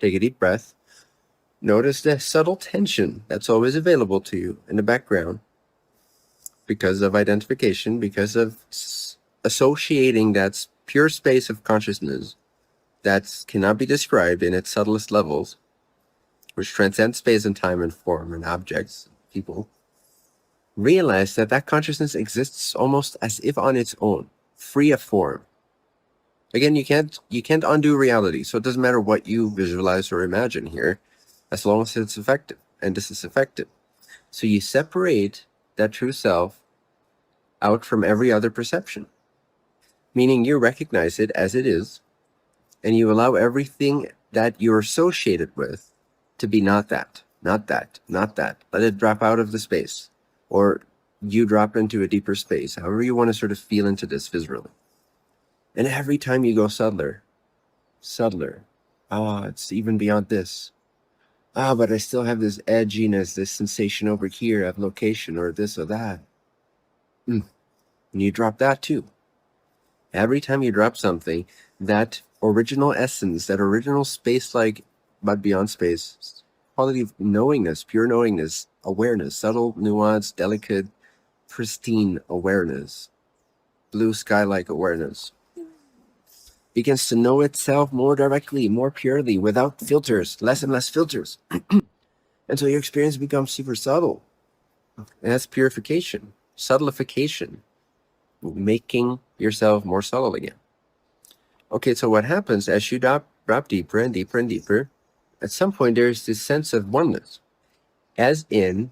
Take a deep breath. Notice the subtle tension that's always available to you in the background because of identification, because of associating that pure space of consciousness that cannot be described in its subtlest levels, which transcends space and time and form and objects, people. Realize that consciousness exists almost as if on its own, free of form. Again, you can't undo reality, so it doesn't matter what you visualize or imagine here, as long as it's effective, and this is effective. So you separate that true self out from every other perception, meaning you recognize it as it is, and you allow everything that you're associated with to be not that, not that, not that. Let it drop out of the space, or you drop into a deeper space, however you want to sort of feel into this visually. And every time you go subtler, it's even beyond this. But I still have this edginess, this sensation over here of location or this or that. And you drop that too. Every time you drop something, that original essence, that original space-like, but beyond space, quality of knowingness, pure knowingness, awareness, subtle, nuanced, delicate, pristine awareness, blue sky-like awareness, begins to know itself more directly, more purely, without filters, less and less filters. And so your experience becomes super subtle. And that's purification, subtlification, making yourself more subtle again. Okay, so what happens as you drop deeper and deeper and deeper, at some point there's this sense of oneness. As in,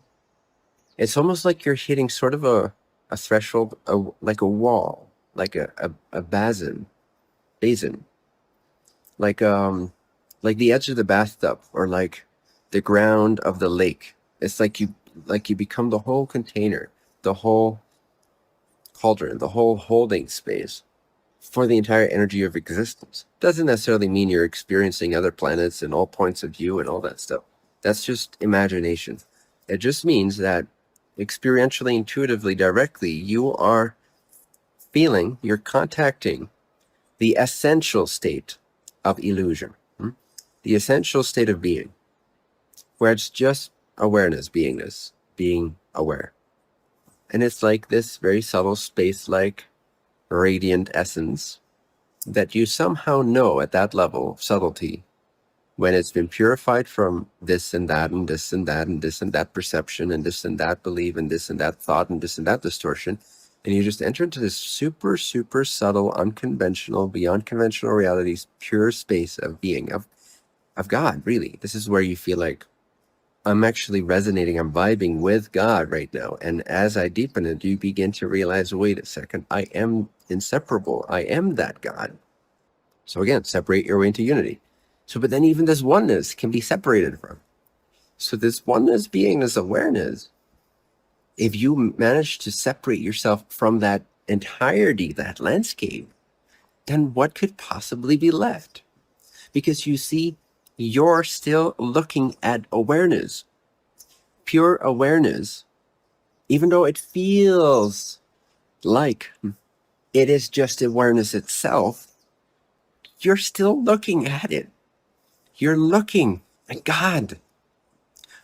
it's almost like you're hitting sort of a threshold, like a wall, like a basin, like the edge of the bathtub, or like the ground of the lake. It's like you become the whole container, the whole cauldron, the whole holding space for the entire energy of existence. Doesn't necessarily mean you're experiencing other planets and all points of view and all that stuff. That's just imagination. It just means that experientially, intuitively, directly, you are feeling, you're contacting the essential state of illusion, the essential state of being, where it's just awareness, beingness, being aware. And it's like this very subtle space-like radiant essence that you somehow know at that level of subtlety, when it's been purified from this and that and this and that and this and that perception and this and that belief and this and that thought and this and that distortion. And you just enter into this super, super subtle, unconventional, beyond conventional realities, pure space of being, of God, really. This is where you feel like, I'm actually resonating, I'm vibing with God right now. And as I deepen it, you begin to realize, wait a second, I am inseparable. I am that God. So again, separate your way into unity. So, but then even this oneness can be separated from. So this oneness, beingness, awareness, if you manage to separate yourself from that entirety, that landscape, then what could possibly be left? Because you see, you're still looking at awareness, pure awareness, even though it feels like it is just awareness itself, you're still looking at it. You're looking at God.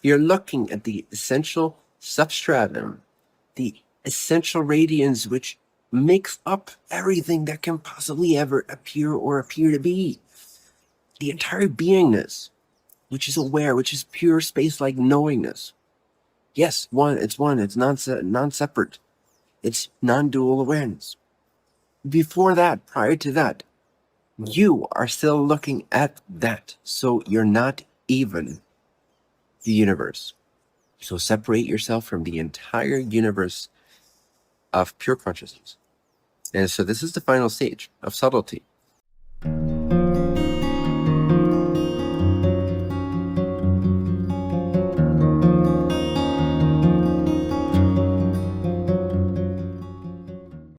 You're looking at the essential substratum, the essential radiance which makes up everything that can possibly ever appear or appear to be. The entire beingness, which is aware, which is pure space-like knowingness. Yes, it's non-separate. It's non-dual awareness. Before that, prior to that, you are still looking at that. So you're not even the universe. So separate yourself from the entire universe of pure consciousness. And so this is the final stage of subtlety.